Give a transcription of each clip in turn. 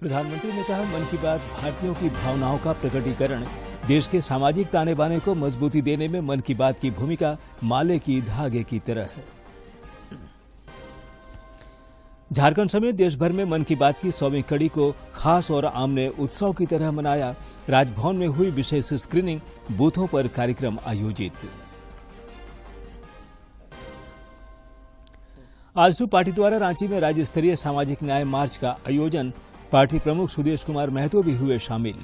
प्रधानमंत्री ने कहा, मन की बात भारतीयों की भावनाओं का प्रकटीकरण। देश के सामाजिक ताने बाने को मजबूती देने में मन की बात की भूमिका माले की धागे की तरह है। झारखंड समेत देश भर में मन की बात की 100वीं कड़ी को खास और आमने उत्सव की तरह मनाया। राजभवन में हुई विशेष स्क्रीनिंग, बूथों पर कार्यक्रम आयोजित। आलसू पार्टी द्वारा रांची में राज्य स्तरीय सामाजिक न्याय मार्च का आयोजन। पार्टी प्रमुख सुदेश कुमार महतो भी हुए शामिल।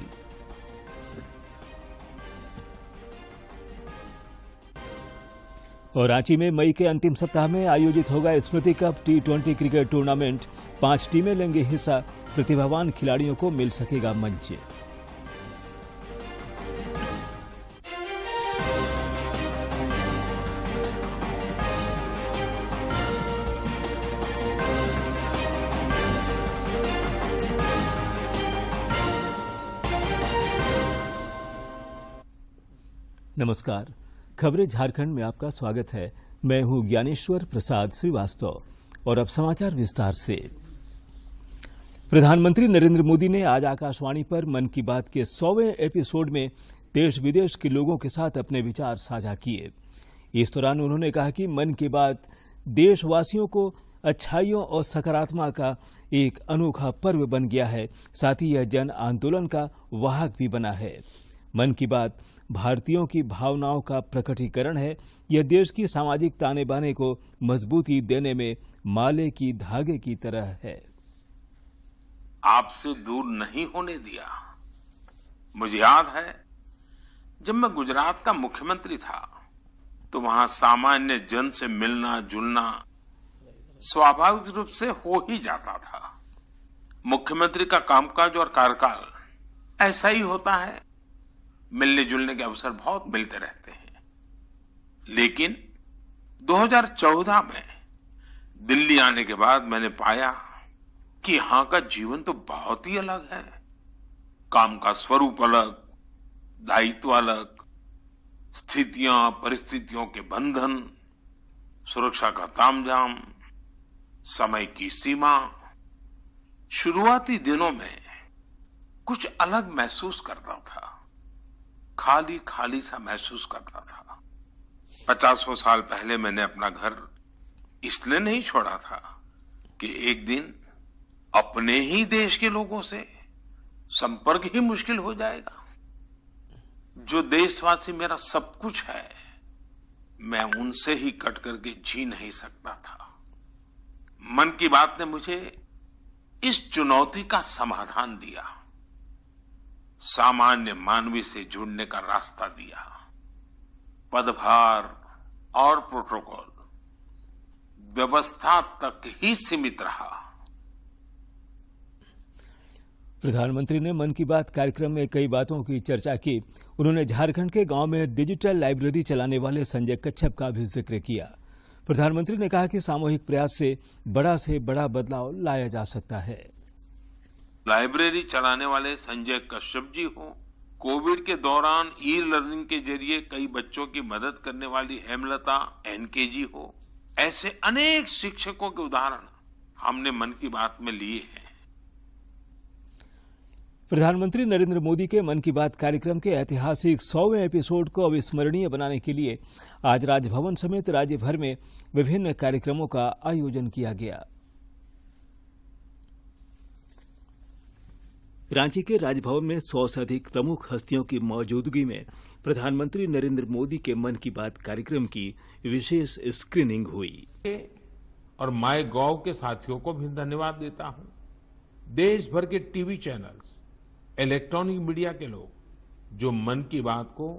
और रांची में मई के अंतिम सप्ताह में आयोजित होगा स्मृति कप T20 क्रिकेट टूर्नामेंट। 5 टीमें लेंगे हिस्सा। प्रतिभावान खिलाड़ियों को मिल सकेगा मंच। नमस्कार, खबरें झारखंड में आपका स्वागत है। मैं हूं ज्ञानेश्वर प्रसाद श्रीवास्तव और अब समाचार विस्तार से। प्रधानमंत्री नरेंद्र मोदी ने आज आकाशवाणी पर मन की बात के 100वें एपिसोड में देश विदेश के लोगों के साथ अपने विचार साझा किए। इस दौरान उन्होंने कहा कि मन की बात देशवासियों को अच्छाइयों और सकारात्मक का एक अनोखा पर्व बन गया है। साथ ही यह जन आंदोलन का वाहक भी बना है। मन की बात भारतीयों की भावनाओं का प्रकटीकरण है। यह देश की सामाजिक ताने बाने को मजबूती देने में माले की धागे की तरह है। आपसे दूर नहीं होने दिया। मुझे याद है, जब मैं गुजरात का मुख्यमंत्री था तो वहां सामान्य जन से मिलना जुलना स्वाभाविक रूप से हो ही जाता था। मुख्यमंत्री का कामकाज और कार्यकाल ऐसा ही होता है। मिलने जुलने के अवसर बहुत मिलते रहते हैं। लेकिन 2014 में दिल्ली आने के बाद मैंने पाया कि यहां का जीवन तो बहुत ही अलग है। काम का स्वरूप अलग, दायित्व अलग, स्थितियां परिस्थितियों के बंधन, सुरक्षा का तामझाम, समय की सीमा। शुरुआती दिनों में कुछ अलग महसूस करता था। खाली खाली सा महसूस करता था। 50 साल पहले मैंने अपना घर इसलिए नहीं छोड़ा था कि एक दिन अपने ही देश के लोगों से संपर्क ही मुश्किल हो जाएगा। जो देशवासी मेरा सब कुछ है, मैं उनसे ही कट करके जी नहीं सकता था। मन की बात ने मुझे इस चुनौती का समाधान दिया। सामान्य मानवी से जुड़ने का रास्ता दिया। पदभार और प्रोटोकॉल व्यवस्था तक ही सीमित रहा। प्रधानमंत्री ने मन की बात कार्यक्रम में कई बातों की चर्चा की। उन्होंने झारखंड के गांव में डिजिटल लाइब्रेरी चलाने वाले संजय कच्छप का भी जिक्र किया। प्रधानमंत्री ने कहा कि सामूहिक प्रयास से बड़ा बदलाव लाया जा सकता है। लाइब्रेरी चलाने वाले संजय कश्यप जी हो, कोविड के दौरान ई लर्निंग के जरिए कई बच्चों की मदद करने वाली हेमलता एनके जी हो, ऐसे अनेक शिक्षकों के उदाहरण हमने मन की बात में लिए हैं। प्रधानमंत्री नरेंद्र मोदी के मन की बात कार्यक्रम के ऐतिहासिक 100वें एपिसोड को अविस्मरणीय बनाने के लिए आज राजभवन समेत राज्य भर में विभिन्न कार्यक्रमों का आयोजन किया गया। रांची के राजभवन में 100 से अधिक प्रमुख हस्तियों की मौजूदगी में प्रधानमंत्री नरेंद्र मोदी के मन की बात कार्यक्रम की विशेष स्क्रीनिंग हुई। और माय गॉव के साथियों को भी धन्यवाद देता हूं। देश भर के टीवी चैनल्स, इलेक्ट्रॉनिक मीडिया के लोग जो मन की बात को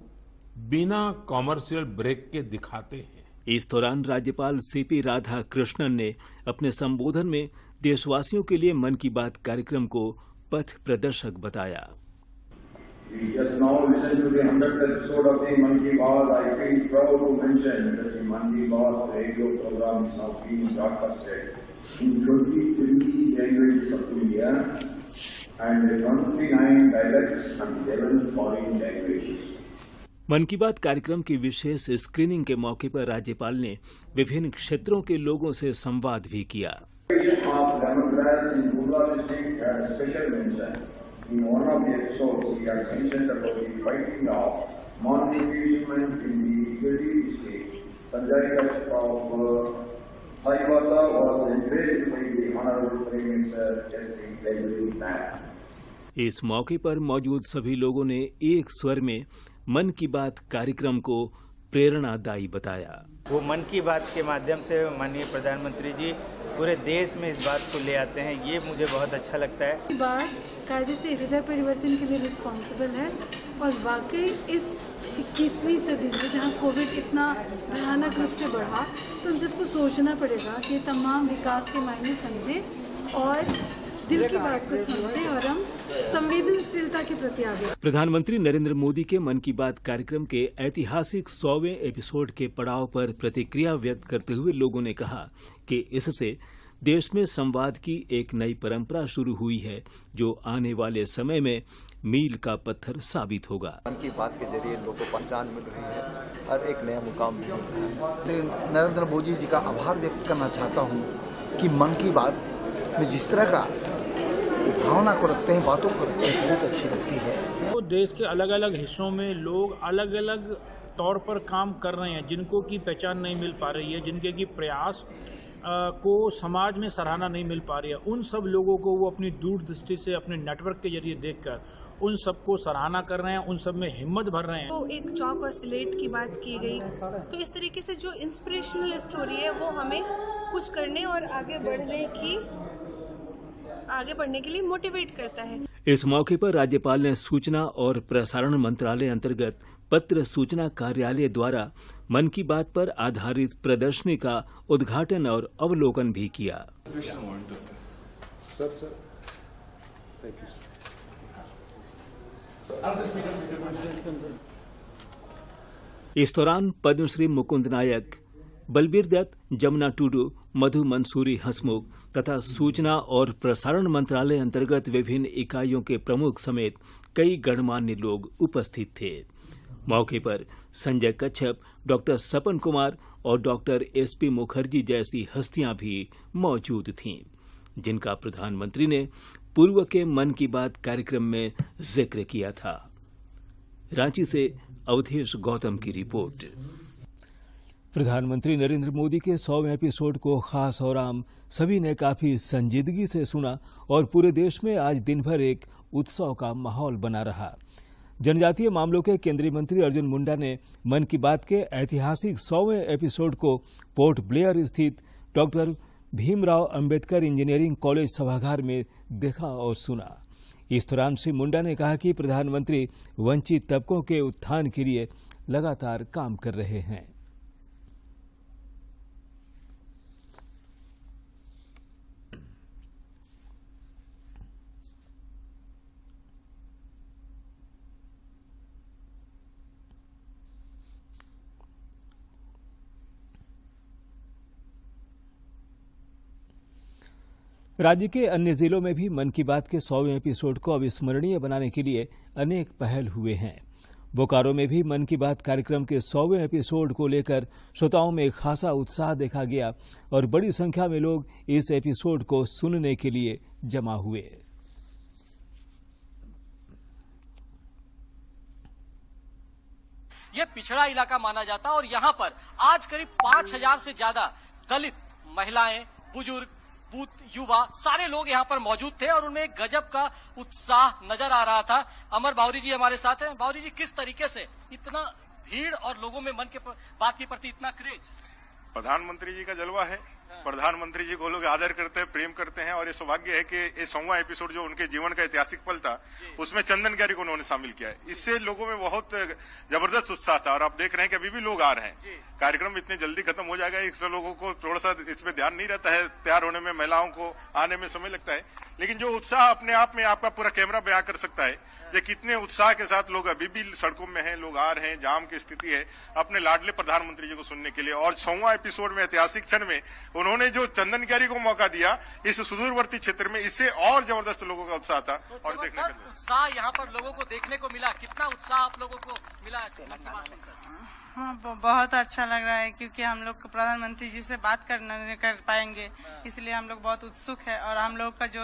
बिना कॉमर्शियल ब्रेक के दिखाते हैं। इस दौरान राज्यपाल सीपी राधाकृष्णन ने अपने संबोधन में देशवासियों के लिए मन की बात कार्यक्रम को पथ प्रदर्शक बताया। We just now listened to the 100th episode of the Mann Ki Baat. I feel proud to mention that the Mann Ki Baat radio program is now being broadcasted in 23 languages of India and 29 dialects and 11 foreign languages. मन की बात कार्यक्रम की विशेष screening के मौके पर राज्यपाल ने विभिन्न क्षेत्रों के लोगों से संवाद भी किया। of lemongrass in Bula district had a special mention. In one of the episodes, he had mentioned about the fighting of malnutrition in the Delhi district. Panchayat of Saibasa was encouraged by the Honorable Prime Minister S.P. Laxmi. इस मौके पर मौजूद सभी लोगों ने एक स्वर में मन की बात कार्यक्रम को प्रेरणादायी बताया। वो मन की बात के माध्यम से माननीय प्रधानमंत्री जी पूरे देश में इस बात को ले आते हैं, ये मुझे बहुत अच्छा लगता है। बात कायदे से हृदय परिवर्तन के लिए रिस्पॉन्सिबल है और वाकई इस 21वीं सदी में जहां कोविड इतना भयानक रूप से बढ़ा, तो हम सबको सोचना पड़ेगा कि तमाम विकास के मायने समझें और दिल की बात को समझें और हम संवेदनशीलता के प्रति आगे। प्रधानमंत्री नरेंद्र मोदी के मन की बात कार्यक्रम के ऐतिहासिक 100वें एपिसोड के पड़ाव पर प्रतिक्रिया व्यक्त करते हुए लोगों ने कहा कि इससे देश में संवाद की एक नई परंपरा शुरू हुई है, जो आने वाले समय में मील का पत्थर साबित होगा। मन की बात के जरिए लोगों को पहचान मिल रही है और एक नया मुकाम भी मिल रहा है। नरेंद्र मोदी जी का आभार व्यक्त करना चाहता हूँ कि मन की बात में जिस तरह का भावना को रखते हैं, बातों को रखते हैं, बहुत अच्छी लगती है। तो देश के अलग अलग हिस्सों में लोग अलग अलग तौर पर काम कर रहे हैं, जिनको की पहचान नहीं मिल पा रही है, जिनके की प्रयास को समाज में सराहना नहीं मिल पा रही है, उन सब लोगों को वो अपनी दूरदृष्टि से अपने नेटवर्क के जरिए देखकर उन सबको सराहना कर रहे हैं, उन सब में हिम्मत भर रहे हैं। तो एक चौक और स्लेट की बात की गई, तो इस तरीके से जो इंस्पिरेशनल स्टोरी है वो हमें कुछ करने और आगे बढ़ने के लिए मोटिवेट करता है। इस मौके पर राज्यपाल ने सूचना और प्रसारण मंत्रालय अंतर्गत पत्र सूचना कार्यालय द्वारा मन की बात पर आधारित प्रदर्शनी का उद्घाटन और अवलोकन भी किया। इस दौरान पद्मश्री मुकुंद नायक, बलबीर दत्त, जमुना टुडू, मधु मंसूरी हंसमुख तथा सूचना और प्रसारण मंत्रालय अंतर्गत विभिन्न इकाइयों के प्रमुख समेत कई गणमान्य लोग उपस्थित थे। मौके पर संजय कच्छप, डॉक्टर सपन कुमार और डॉक्टर एसपी मुखर्जी जैसी हस्तियां भी मौजूद थीं, जिनका प्रधानमंत्री ने पूर्व के मन की बात कार्यक्रम में जिक्र किया था। रांची से अवधेश गौतम की रिपोर्ट। प्रधानमंत्री नरेंद्र मोदी के 100वें एपिसोड को खास और आम सभी ने काफी संजीदगी से सुना और पूरे देश में आज दिन भर एक उत्सव का माहौल बना रहा। जनजातीय मामलों के केंद्रीय मंत्री अर्जुन मुंडा ने मन की बात के ऐतिहासिक 100वें एपिसोड को पोर्ट ब्लेयर स्थित doctor Bhimrao Ambedkar engineering college सभागार में देखा और सुना। इस दौरान श्री मुंडा ने कहा कि प्रधानमंत्री वंचित तबकों के उत्थान के लिए लगातार काम कर रहे हैं। राज्य के अन्य जिलों में भी मन की बात के 100वें एपिसोड को अविस्मरणीय बनाने के लिए अनेक पहल हुए हैं। बोकारो में भी मन की बात कार्यक्रम के 100वें एपिसोड को लेकर श्रोताओं में खासा उत्साह देखा गया और बड़ी संख्या में लोग इस एपिसोड को सुनने के लिए जमा हुए। यह पिछड़ा इलाका माना जाता और यहाँ पर आज करीब 5000 से ज्यादा दलित महिलाएं, बुजुर्ग, युवा सारे लोग यहाँ पर मौजूद थे और उनमें एक गजब का उत्साह नजर आ रहा था। अमर बावरी जी हमारे साथ हैं। बावरी जी, किस तरीके से इतना भीड़ और लोगों में मन के बात के प्रति इतना क्रेज? प्रधानमंत्री जी का जलवा है। प्रधानमंत्री जी को लोग आदर करते हैं, प्रेम करते हैं और ये सौभाग्य है कि ये 100वां एपिसोड जो उनके जीवन का ऐतिहासिक पल था उसमें चंदन कारी को उन्होंने शामिल किया है। इससे लोगों में बहुत जबरदस्त उत्साह था और आप देख रहे हैं कि अभी भी लोग आ रहे हैं। कार्यक्रम इतनी जल्दी खत्म हो जाएगा, इससे लोगों को थोड़ा सा इसमें ध्यान नहीं रहता है। तैयार होने में महिलाओं को आने में समय लगता है, लेकिन जो उत्साह अपने आप में आपका पूरा कैमरा बयां कर सकता है कि कितने उत्साह के साथ लोग अभी भी सड़कों में हैं, लोग आ रहे हैं, जाम की स्थिति है अपने लाडले प्रधानमंत्री जी को सुनने के लिए। और 100वां एपिसोड में ऐतिहासिक क्षण में उन्होंने जो चंदन कारी को मौका दिया इस सुदूरवर्ती क्षेत्र में, इससे और जबरदस्त लोगों का उत्साह था। और देखने का उत्साह यहाँ पर लोगों को देखने को मिला। कितना उत्साह आप लोगों को मिला? हाँ, बहुत अच्छा लग रहा है क्योंकि हम लोग प्रधानमंत्री जी से बात कर पाएंगे, इसलिए हम लोग बहुत उत्सुक है और हम लोग का जो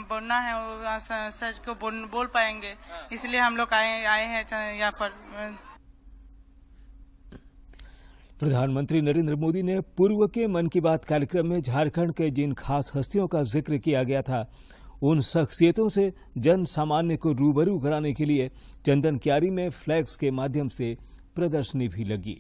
बोलना है वो सच को बोल पाएंगे, इसलिए हम लोग आए हैं यहाँ पर। प्रधानमंत्री नरेंद्र मोदी ने पूर्व के मन की बात कार्यक्रम में झारखंड के जिन खास हस्तियों का जिक्र किया गया था, उन शख्सियतों से जन सामान्य को रूबरू कराने के लिए चंदन कियारी में फ्लैक्स के माध्यम से प्रदर्शनी भी लगी।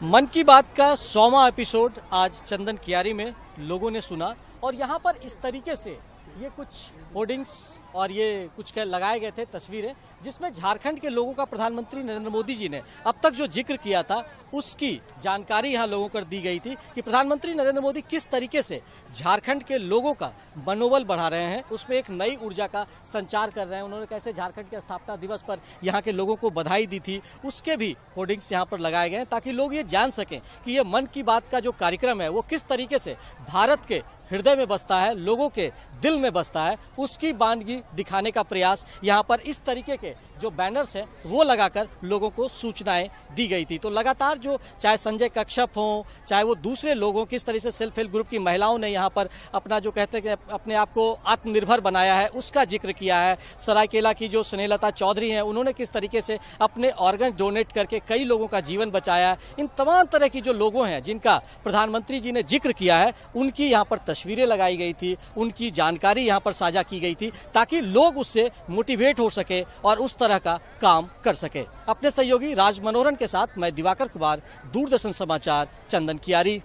मन की बात का 100वां एपिसोड आज चंदन कियारी में लोगों ने सुना और यहाँ पर इस तरीके से ये कुछ होर्डिंग्स और ये कुछ लगाए गए थे तस्वीरें, जिसमें झारखंड के लोगों का प्रधानमंत्री नरेंद्र मोदी जी ने अब तक जो जिक्र किया था उसकी जानकारी यहाँ लोगों को दी गई थी कि प्रधानमंत्री नरेंद्र मोदी किस तरीके से झारखंड के लोगों का मनोबल बढ़ा रहे हैं, उसमें एक नई ऊर्जा का संचार कर रहे हैं। उन्होंने कैसे झारखंड के स्थापना दिवस पर यहाँ के लोगों को बधाई दी थी, उसके भी होर्डिंग्स यहाँ पर लगाए गए हैं ताकि लोग ये जान सकें कि ये मन की बात का जो कार्यक्रम है वो किस तरीके से भारत के हृदय में बसता है, लोगों के दिल में बसता है। उसकी बानगी दिखाने का प्रयास यहाँ पर इस तरीके के जो बैनर्स हैं वो लगाकर लोगों को सूचनाएं दी गई थी। तो लगातार जो चाहे संजय कश्यप हो, चाहे वो दूसरे लोगों, किस तरह से सेल्फ हेल्प ग्रुप की महिलाओं ने यहाँ पर अपना जो कहते हैं कि अपने आप को आत्मनिर्भर बनाया है उसका जिक्र किया है। सरायकेला की जो स्नेहलता चौधरी हैं उन्होंने किस तरीके से अपने ऑर्गन डोनेट करके कई लोगों का जीवन बचाया है। इन तमाम तरह की जो लोगों हैं जिनका प्रधानमंत्री जी ने जिक्र किया है उनकी यहाँ पर तस्वीरें लगाई गई थी, उनकी जानकारी यहाँ पर साझा की गई थी ताकि लोग उससे मोटिवेट हो सके और उस तरह का काम कर सके। अपने सहयोगी राज मनोहरन के साथ मैं दिवाकर कुमार, दूरदर्शन समाचार, चंदन कियारी।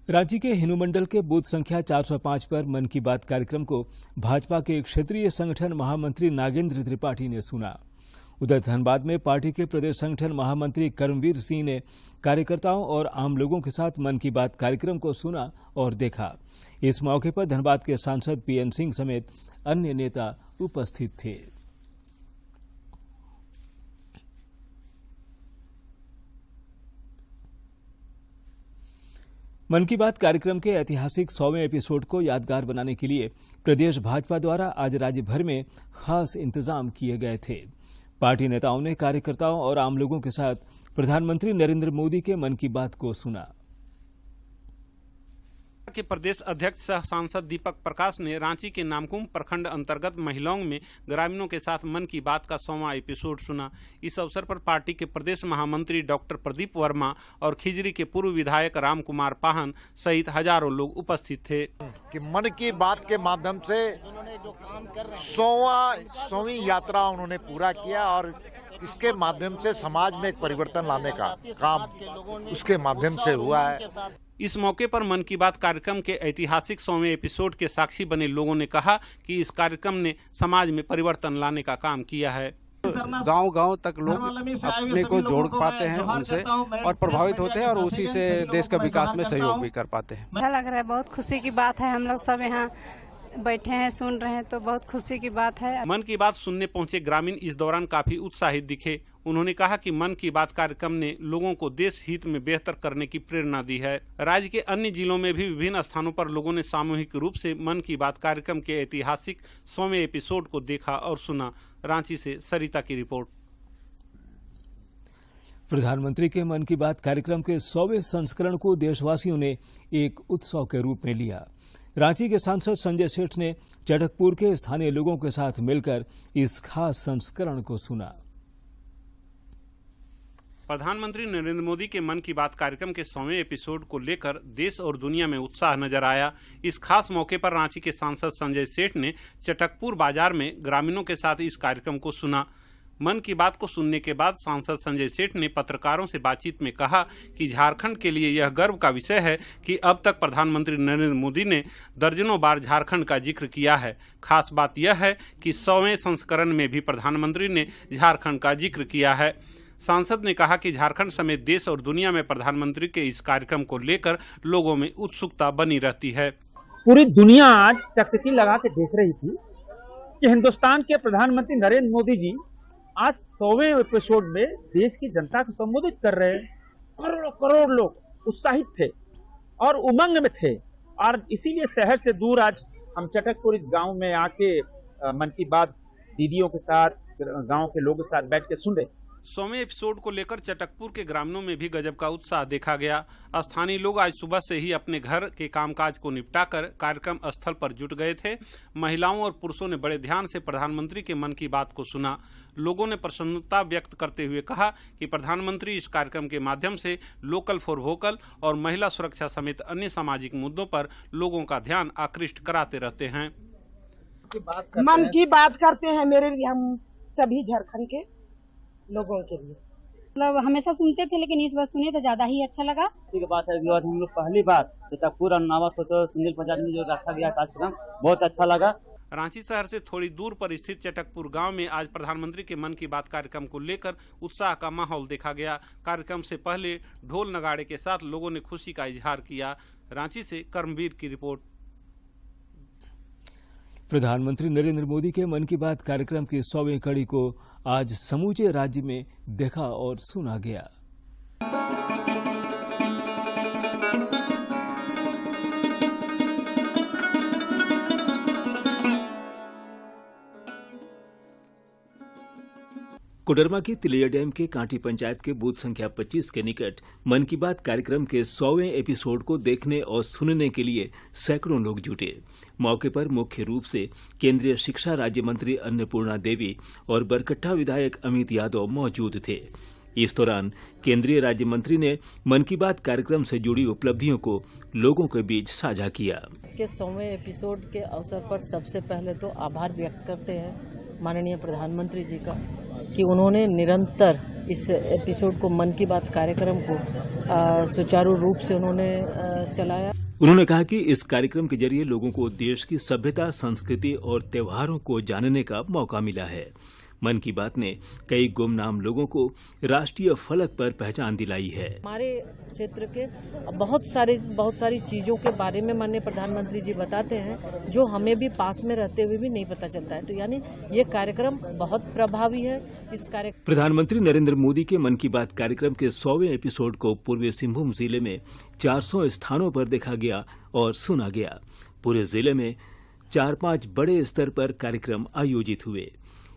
रांची के हिनू मंडल के बूथ संख्या 405 पर मन की बात कार्यक्रम को भाजपा के क्षेत्रीय संगठन महामंत्री नागेंद्र त्रिपाठी ने सुना। उधर धनबाद में पार्टी के प्रदेश संगठन महामंत्री कर्मवीर सिंह ने कार्यकर्ताओं और आम लोगों के साथ मन की बात कार्यक्रम को सुना और देखा। इस मौके पर धनबाद के सांसद पीएन सिंह समेत अन्य नेता उपस्थित थे। मन की बात कार्यक्रम के ऐतिहासिक 100वें एपिसोड को यादगार बनाने के लिए प्रदेश भाजपा द्वारा आज राज्य भर में खास इंतजाम किए गए थे। पार्टी नेताओं ने कार्यकर्ताओं और आम लोगों के साथ प्रधानमंत्री नरेंद्र मोदी के मन की बात को सुना। के प्रदेश अध्यक्ष सह सांसद दीपक प्रकाश ने रांची के नामकुम प्रखंड अंतर्गत महिलाओं में ग्रामीणों के साथ मन की बात का 100वां एपिसोड सुना। इस अवसर पर पार्टी के प्रदेश महामंत्री डॉक्टर प्रदीप वर्मा और खिजरी के पूर्व विधायक राम कुमार पाहन सहित हजारों लोग उपस्थित थे। कि मन की बात के माध्यम से 100वीं यात्रा उन्होंने पूरा किया और इसके माध्यम से समाज में एक परिवर्तन लाने का काम उसके माध्यम से हुआ है। इस मौके पर मन की बात कार्यक्रम के ऐतिहासिक 100वें एपिसोड के साक्षी बने लोगों ने कहा कि इस कार्यक्रम ने समाज में परिवर्तन लाने का काम किया है। गांव-गांव तक लोग अपने को जोड़ पाते हैं उनसे और प्रभावित होते हैं और उसी से देश का विकास में सहयोग भी कर पाते हैं। अच्छा लग रहा है, बहुत खुशी की बात है। हम लोग सब यहाँ बैठे हैं, सुन रहे हैं तो बहुत खुशी की बात है। मन की बात सुनने पहुंचे ग्रामीण इस दौरान काफी उत्साहित दिखे। उन्होंने कहा कि मन की बात कार्यक्रम ने लोगों को देश हित में बेहतर करने की प्रेरणा दी है। राज्य के अन्य जिलों में भी विभिन्न स्थानों पर लोगों ने सामूहिक रूप से मन की बात कार्यक्रम के ऐतिहासिक 100वें एपिसोड को देखा और सुना। रांची से सरिता की रिपोर्ट। प्रधानमंत्री के मन की बात कार्यक्रम के 100वें संस्करण को देशवासियों ने एक उत्सव के रूप में लिया। रांची के सांसद संजय सेठ ने चटकपुर के स्थानीय लोगों के साथ मिलकर इस खास संस्करण को सुना। प्रधानमंत्री नरेंद्र मोदी के मन की बात कार्यक्रम के 100वें एपिसोड को लेकर देश और दुनिया में उत्साह नजर आया। इस खास मौके पर रांची के सांसद संजय सेठ ने चटकपुर बाजार में ग्रामीणों के साथ इस कार्यक्रम को सुना। मन की बात को सुनने के बाद सांसद संजय सेठ ने पत्रकारों से बातचीत में कहा कि झारखंड के लिए यह गर्व का विषय है कि अब तक प्रधानमंत्री नरेंद्र मोदी ने दर्जनों बार झारखंड का जिक्र किया है। खास बात यह है कि 100वें संस्करण में भी प्रधानमंत्री ने झारखंड का जिक्र किया है। सांसद ने कहा कि झारखंड समेत देश और दुनिया में प्रधानमंत्री के इस कार्यक्रम को लेकर लोगों में उत्सुकता बनी रहती है। पूरी दुनिया आज टकटकी लगा के देख रही थी कि हिंदुस्तान के प्रधानमंत्री नरेंद्र मोदी जी आज 100वें एपिसोड में देश की जनता को संबोधित कर रहे हैं। करोड़ों करोड़ लोग उत्साहित थे और उमंग में थे और इसीलिए शहर से दूर आज हम चटकपुर इस गांव में आके मन की बात दीदियों के साथ गांव के लोगों के साथ बैठ के सुन रहे। 100वें एपिसोड को लेकर चटकपुर के ग्रामीणों में भी गजब का उत्साह देखा गया। स्थानीय लोग आज सुबह से ही अपने घर के कामकाज को निपटाकर कार्यक्रम स्थल पर जुट गए थे। महिलाओं और पुरुषों ने बड़े ध्यान से प्रधानमंत्री के मन की बात को सुना। लोगों ने प्रसन्नता व्यक्त करते हुए कहा कि प्रधानमंत्री इस कार्यक्रम के माध्यम से लोकल फॉर वोकल और महिला सुरक्षा समेत अन्य सामाजिक मुद्दों पर लोगों का ध्यान आकृष्ट कराते रहते हैं। मन की बात करते हैं मेरे लिए, हम सभी झारखंड के लोगों के लिए। मतलब हमेशा सुनते थे, लेकिन इस बार सुने तो ज्यादा ही अच्छा लगा। की बात है आज हम लोग पहली बार चटकपुर और नवा सोचो सुनील पंचायत में जो रखा गया कार्यक्रम बहुत अच्छा लगा। रांची शहर से थोड़ी दूर पर स्थित चटकपुर गांव में आज प्रधानमंत्री के मन की बात कार्यक्रम को लेकर उत्साह का माहौल देखा गया। कार्यक्रम से पहले ढोल नगाड़े के साथ लोगों ने खुशी का इजहार किया। रांची से कर्मवीर की रिपोर्ट। प्रधानमंत्री नरेंद्र मोदी के मन की बात कार्यक्रम की 100वीं कड़ी को आज समूचे राज्य में देखा और सुना गया। कोडरमा के तिलैया डैम के कांटी पंचायत के बूथ संख्या 25 के निकट मन की बात कार्यक्रम के 100वें एपिसोड को देखने और सुनने के लिए सैकड़ों लोग जुटे। मौके पर मुख्य रूप से केंद्रीय शिक्षा राज्य मंत्री अन्नपूर्णा देवी और बरकट्टा विधायक अमित यादव मौजूद थे। इस दौरान केंद्रीय राज्य मंत्री ने मन की बात कार्यक्रम से जुड़ी उपलब्धियों को लोगों के बीच साझा किया। के 100वें एपिसोड के अवसर पर सबसे पहले तो आभार व्यक्त करते हैं माननीय प्रधानमंत्री जी का कि उन्होंने निरंतर इस एपिसोड को मन की बात कार्यक्रम को सुचारू रूप से उन्होंने चलाया। उन्होंने कहा कि इस कार्यक्रम के जरिए लोगों को देश की सभ्यता, संस्कृति और त्योहारों को जानने का मौका मिला है। मन की बात ने कई गुमनाम लोगों को राष्ट्रीय फलक पर पहचान दिलाई है। हमारे क्षेत्र के बहुत सारी चीजों के बारे में माननीय प्रधानमंत्री जी बताते हैं जो हमें भी पास में रहते हुए भी नहीं पता चलता है। तो यानी ये कार्यक्रम बहुत प्रभावी है। इस कार्यक्रम प्रधानमंत्री नरेंद्र मोदी के मन की बात कार्यक्रम के 100वें एपिसोड को पूर्वी सिंहभूम जिले में 400 स्थानों पर देखा गया और सुना गया। पूरे जिले में 4-5 बड़े स्तर पर कार्यक्रम आयोजित हुए।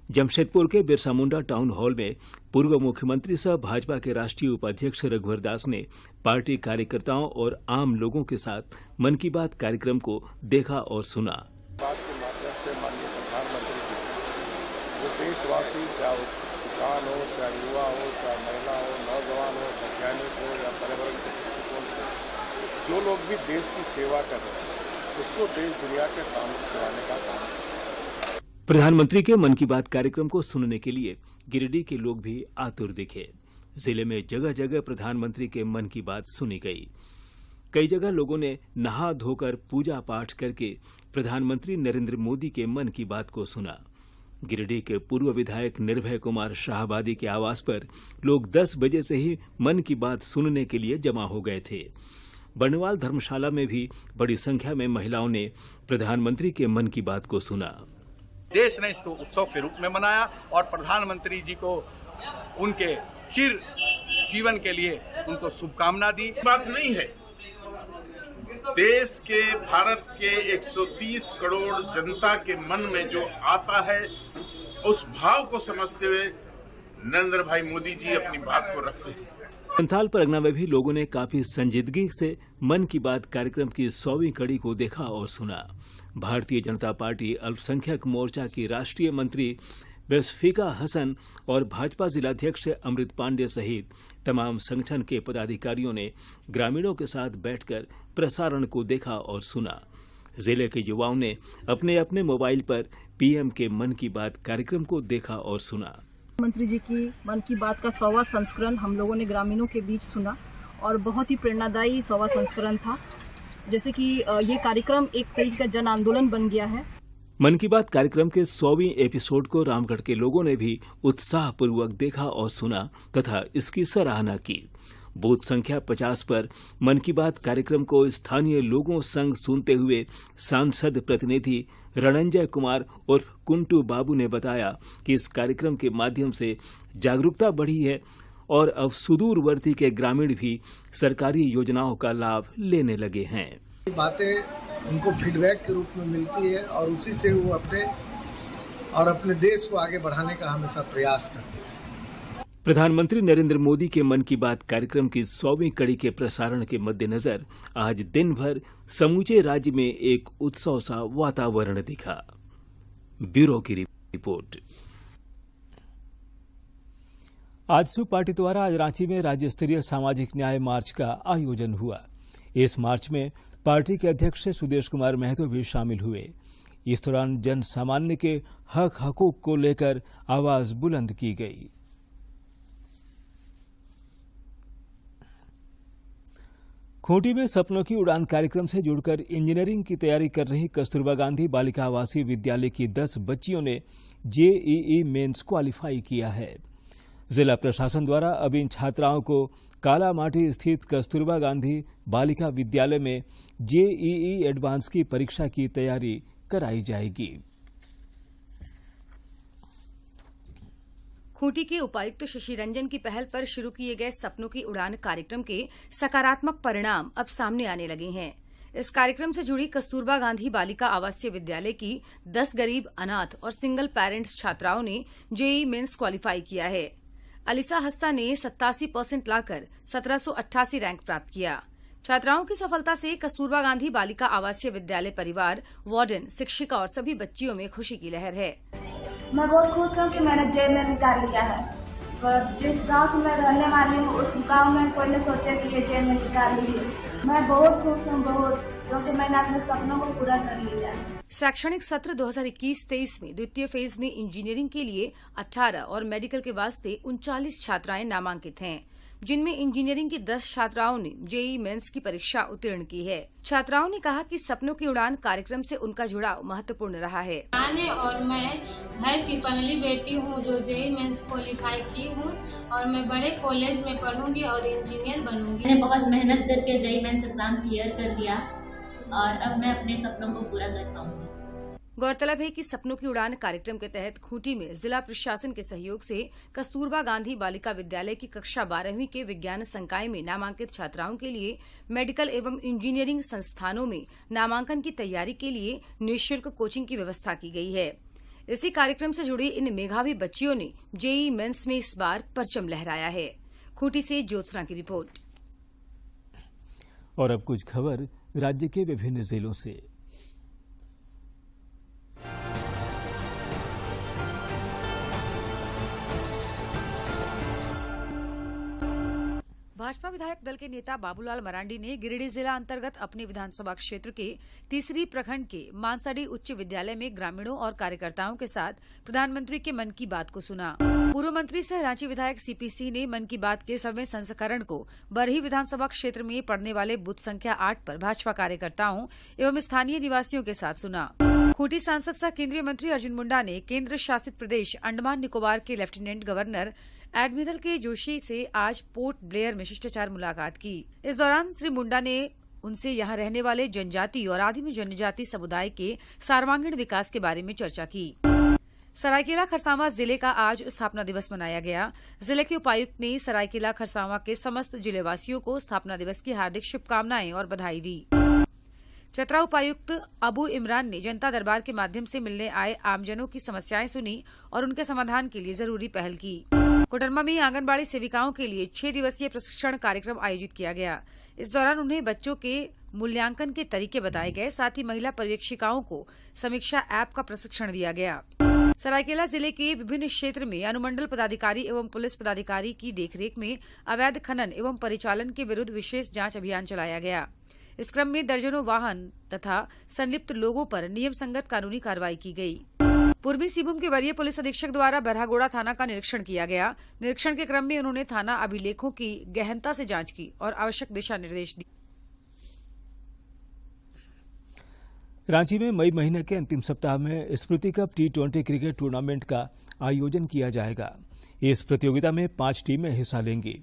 जमशेदपुर के बिरसा मुंडा टाउन हॉल में पूर्व मुख्यमंत्री सह भाजपा के राष्ट्रीय उपाध्यक्ष रघुवर दास ने पार्टी कार्यकर्ताओं और आम लोगों के साथ मन की बात कार्यक्रम को देखा और सुना। बात के माध्यम से माननीय प्रधानमंत्री जी जो देशवासी, चाहे किसान हो, चाहे युवा हो, चाहे महिला हो, नौजवान हो, वैज्ञानिक हो या पर्यावरण के दृष्टिकोण से जो लोग भी देश की सेवा कर रहे हैं उसको देश दुनिया के सामने चलाने का काम। प्रधानमंत्री के मन की बात कार्यक्रम को सुनने के लिए गिरिडीह के लोग भी आतुर दिखे। जिले में जगह जगह प्रधानमंत्री के मन की बात सुनी गई। कई जगह लोगों ने नहा धोकर पूजा पाठ करके प्रधानमंत्री नरेंद्र मोदी के मन की बात को सुना। गिरिडीह के पूर्व विधायक निर्भय कुमार शाहबादी के आवास पर लोग 10 बजे से ही मन की बात सुनने के लिए जमा हो गए थे। बर्नवाल धर्मशाला में भी बड़ी संख्या में महिलाओं ने प्रधानमंत्री के मन की बात को सुना। देश ने इसको उत्सव के रूप में मनाया और प्रधानमंत्री जी को उनके चिर जीवन के लिए उनको शुभकामना दी। बात नहीं है, देश के भारत के 130 करोड़ जनता के मन में जो आता है उस भाव को समझते हुए नरेंद्र भाई मोदी जी अपनी बात को रखते हैं। संथाल परगना में भी लोगों ने काफी संजीदगी से मन की बात कार्यक्रम की 100वीं कड़ी को देखा और सुना। भारतीय जनता पार्टी अल्पसंख्यक मोर्चा की राष्ट्रीय मंत्री बेसफिका हसन और भाजपा जिलाध्यक्ष अमृत पांडे सहित तमाम संगठन के पदाधिकारियों ने ग्रामीणों के साथ बैठकर प्रसारण को देखा और सुना। जिले के युवाओं ने अपने अपने मोबाइल पर पीएम के मन की बात कार्यक्रम को देखा और सुना। मंत्री जी की मन की बात का 100वां संस्करण हम लोगों ने ग्रामीणों के बीच सुना और बहुत ही प्रेरणादायी 100वां संस्करण था। जैसे कि ये कार्यक्रम एक तरीके का जन आंदोलन बन गया है। मन की बात कार्यक्रम के 100वीं एपिसोड को रामगढ़ के लोगों ने भी उत्साहपूर्वक देखा और सुना तथा इसकी सराहना की। बूथ संख्या 50 पर मन की बात कार्यक्रम को स्थानीय लोगों संग सुनते हुए सांसद प्रतिनिधि रणंजय कुमार उर्फ कुंटू बाबू ने बताया कि इस कार्यक्रम के माध्यम से जागरूकता बढ़ी है और अब सुदूरवर्ती के ग्रामीण भी सरकारी योजनाओं का लाभ लेने लगे हैं। बातें उनको फीडबैक के रूप में मिलती है और उसी से वो अपने और अपने देश को आगे बढ़ाने का हमेशा प्रयास करते हैं। प्रधानमंत्री नरेंद्र मोदी के मन की बात कार्यक्रम की 100वीं कड़ी के प्रसारण के मद्देनजर आज दिन भर समूचे राज्य में एक उत्सव सा वातावरण दिखा। ब्यूरो की रिपोर्ट। आजसू पार्टी द्वारा आज रांची में राज्य स्तरीय सामाजिक न्याय मार्च का आयोजन हुआ। इस मार्च में पार्टी के अध्यक्ष सुदेश कुमार महतो भी शामिल हुए। इस दौरान जन सामान्य के हक हकूक को लेकर आवाज बुलंद की गई। खूंटी में सपनों की उड़ान कार्यक्रम से जुड़कर इंजीनियरिंग की तैयारी कर रही कस्तूरबा गांधी बालिका आवासीय विद्यालय की 10 बच्चियों ने जेईई मेंस क्वालिफाई किया है। जिला प्रशासन द्वारा अब इन छात्राओं को कालामाटी स्थित कस्तूरबा गांधी बालिका विद्यालय में जेईई एडवांस की परीक्षा की तैयारी कराई जाएगी। खूंटी के उपायुक्त शशि रंजन की पहल पर शुरू किए गए सपनों की उड़ान कार्यक्रम के सकारात्मक परिणाम अब सामने आने लगे हैं। इस कार्यक्रम से जुड़ी कस्तूरबा गांधी बालिका आवासीय विद्यालय की 10 गरीब, अनाथ और सिंगल पेरेंट्स छात्राओं ने जेईई मेंस क्वालिफाई किया है। अलिसा हस्सा ने 87% लाकर 1788 रैंक प्राप्त किया। छात्राओं की सफलता से कस्तूरबा गांधी बालिका आवासीय विद्यालय परिवार, वार्डन, शिक्षिका और सभी बच्चियों में खुशी की लहर है। मैं बहुत खुश हूँ कि मैंने जेईई में निकाल लिया है और जिस गांव से मैं रहने वाली हूँ उस गांव में कोई ने सोचा कि ये जेईई में निकाल ली। मैं बहुत खुश हूँ, बहुत, क्योंकि मैंने अपने सपनों को पूरा कर लिया। शैक्षणिक सत्र 2021-23 में द्वितीय फेज में इंजीनियरिंग के लिए 18 और मेडिकल के वास्ते 39 छात्राएं नामांकित हैं, जिनमें इंजीनियरिंग की 10 छात्राओं ने जेईई मेंस की परीक्षा उत्तीर्ण की है। छात्राओं ने कहा कि सपनों की उड़ान कार्यक्रम से उनका जुड़ाव महत्वपूर्ण रहा है। और मैं घर की पहली बेटी हूँ जो जेईई मेंस क्वालिफाई की हूँ और मैं बड़े कॉलेज में पढ़ूंगी और इंजीनियर बनूंगी। मैंने बहुत मेहनत करके जेईई मेंस एग्जाम क्लियर कर लिया और अब मैं अपने सपनों को पूरा कर पाऊंगी। गौरतलब है कि सपनों की उड़ान कार्यक्रम के तहत खूंटी में जिला प्रशासन के सहयोग से कस्तूरबा गांधी बालिका विद्यालय की कक्षा 12वीं के विज्ञान संकाय में नामांकित छात्राओं के लिए मेडिकल एवं इंजीनियरिंग संस्थानों में नामांकन की तैयारी के लिए निःशुल्क कोचिंग की व्यवस्था की गई है। इसी कार्यक्रम से जुड़ी इन मेधावी बच्चियों ने जेईई मेंस में इस बार परचम लहराया है। खूंटी से ज्योत्सना की रिपोर्ट। और अब कुछ खबर राज्य के विभिन्न जिलों से। भाजपा विधायक दल के नेता बाबूलाल मरांडी ने गिरिडीह जिला अंतर्गत अपने विधानसभा क्षेत्र के तीसरी प्रखंड के मानसाडी उच्च विद्यालय में ग्रामीणों और कार्यकर्ताओं के साथ प्रधानमंत्री के मन की बात को सुना। पूर्व मंत्री सह रांची विधायक सीपी सिंह ने मन की बात के 100वें संस्करण को बरही विधानसभा क्षेत्र में पड़ने वाले बूथ संख्या 8 पर भाजपा कार्यकर्ताओं एवं स्थानीय निवासियों के साथ सुना। खूंटी सांसद सह केंद्रीय मंत्री अर्जुन मुंडा ने केंद्र शासित प्रदेश अंडमान निकोबार के लेफ्टिनेंट गवर्नर एडमिरल के जोशी से आज पोर्ट ब्लेयर में शिष्टाचार मुलाकात की। इस दौरान श्री मुंडा ने उनसे यहां रहने वाले जनजाति और आदिम जनजाति समुदाय के सर्वांगीण विकास के बारे में चर्चा की। सरायकेला खरसावां जिले का आज स्थापना दिवस मनाया गया। जिले के उपायुक्त ने सरायकेला खरसावां के समस्त जिलेवासियों को स्थापना दिवस की हार्दिक शुभकामनाएं और बधाई दी। चतरा उपायुक्त अबू इमरान ने जनता दरबार के माध्यम से मिलने आए आमजनों की समस्याएं सुनी और उनके समाधान के लिए जरूरी पहल की। कोडरमा में आंगनबाड़ी सेविकाओं के लिए 6 दिवसीय प्रशिक्षण कार्यक्रम आयोजित किया गया। इस दौरान उन्हें बच्चों के मूल्यांकन के तरीके बताए गए, साथ ही महिला पर्यवेक्षिकाओं को समीक्षा ऐप का प्रशिक्षण दिया गया। सरायकेला जिले के विभिन्न क्षेत्र में अनुमंडल पदाधिकारी एवं पुलिस पदाधिकारी की देखरेख में अवैध खनन एवं परिचालन के विरुद्ध विशेष जांच अभियान चलाया गया। इस क्रम में दर्जनों वाहन तथा संलिप्त लोगों पर नियम संगत कानूनी कार्रवाई की गई। पूर्वी सिंहभूम के वरीय पुलिस अधीक्षक द्वारा बरहागोड़ा थाना का निरीक्षण किया गया। निरीक्षण के क्रम में उन्होंने थाना अभिलेखों की गहनता से जांच की और आवश्यक दिशा निर्देश दिए। रांची में मई महीने के अंतिम सप्ताह में स्मृति कप T20 क्रिकेट टूर्नामेंट का आयोजन किया जाएगा। इस प्रतियोगिता में 5 टीमें हिस्सा लेंगी।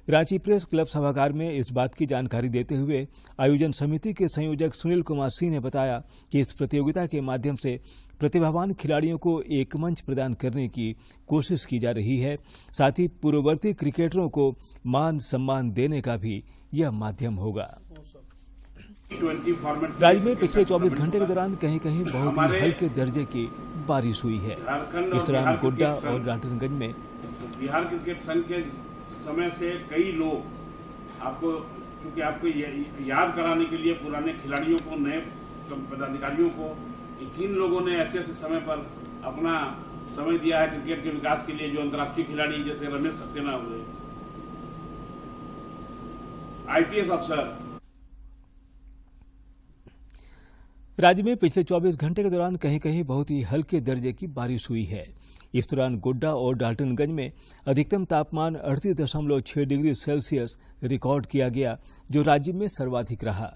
रांची प्रेस क्लब सभागार में इस बात की जानकारी देते हुए आयोजन समिति के संयोजक सुनील कुमार सिंह ने बताया कि इस प्रतियोगिता के माध्यम से प्रतिभावान खिलाड़ियों को एक मंच प्रदान करने की कोशिश की जा रही है। साथ ही पूर्ववर्ती क्रिकेटरों को मान सम्मान देने का भी यह माध्यम होगा। राज्य में पिछले 24 घंटे के दौरान कहीं कहीं बहुत ही हल्के दर्जे की बारिश हुई है। इस दौरान गोड्डा और डाल्टनगंज में बिहार क्रिकेट संघ के समय से कई लोग आपको क्योंकि आपको याद कराने के लिए पुराने खिलाड़ियों को, नए पदाधिकारियों को, किन लोगों ने ऐसे ऐसे समय पर अपना समय दिया है क्रिकेट के विकास के लिए, जो अंतर्राष्ट्रीय खिलाड़ी जैसे रमेश सक्सेना हुए, IPS अफसर। राज्य में पिछले 24 घंटे के दौरान कहीं कहीं बहुत ही हल्के दर्जे की बारिश हुई है। इस दौरान गोड्डा और डाल्टनगंज में अधिकतम तापमान 38.6 डिग्री सेल्सियस रिकॉर्ड किया गया, जो राज्य में सर्वाधिक रहा।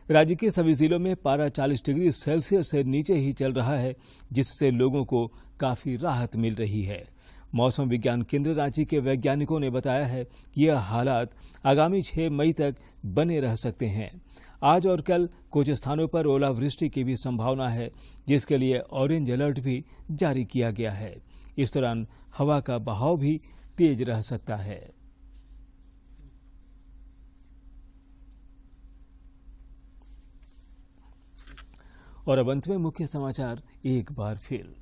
राज्य के सभी जिलों में पारा 40 डिग्री सेल्सियस से नीचे ही चल रहा है, जिससे लोगों को काफी राहत मिल रही है। मौसम विज्ञान केंद्र रांची के वैज्ञानिकों ने बताया है कि यह हालात आगामी 6 मई तक बने रह सकते हैं। आज और कल कुछ स्थानों पर ओलावृष्टि की भी संभावना है, जिसके लिए ऑरेंज अलर्ट भी जारी किया गया है। इस दौरान हवा का बहाव भी तेज रह सकता है। और अब अंत में मुख्य समाचार एक बार फिर।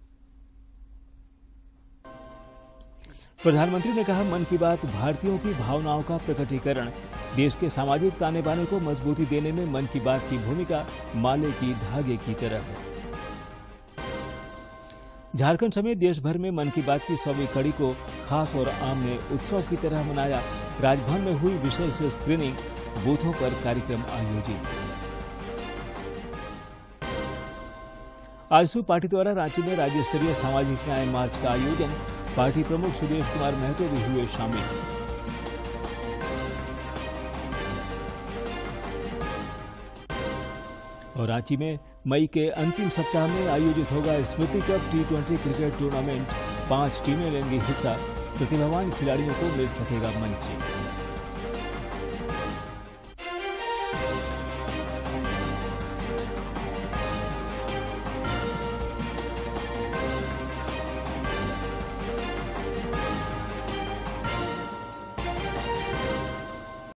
प्रधानमंत्री ने कहा, मन की बात भारतीयों की भावनाओं का प्रकटीकरण। देश के सामाजिक ताने बाने को मजबूती देने में मन की बात की भूमिका माले की धागे की तरह है। झारखंड समेत देश भर में मन की बात की 100वीं कड़ी को खास और आम ने उत्सव की तरह मनाया। राजभवन में हुई विशेष स्क्रीनिंग, बूथों पर कार्यक्रम आयोजित। आजसू पार्टी द्वारा रांची में राज्य स्तरीय सामाजिक न्याय मार्च का आयोजन। पार्टी प्रमुख सुदेश कुमार महतो भी हुए शामिल। और रांची में मई के अंतिम सप्ताह में आयोजित होगा स्मृति कप T20 क्रिकेट टूर्नामेंट। 5 टीमें लेंगी हिस्सा। प्रतिभावान खिलाड़ियों को मिल सकेगा मंच।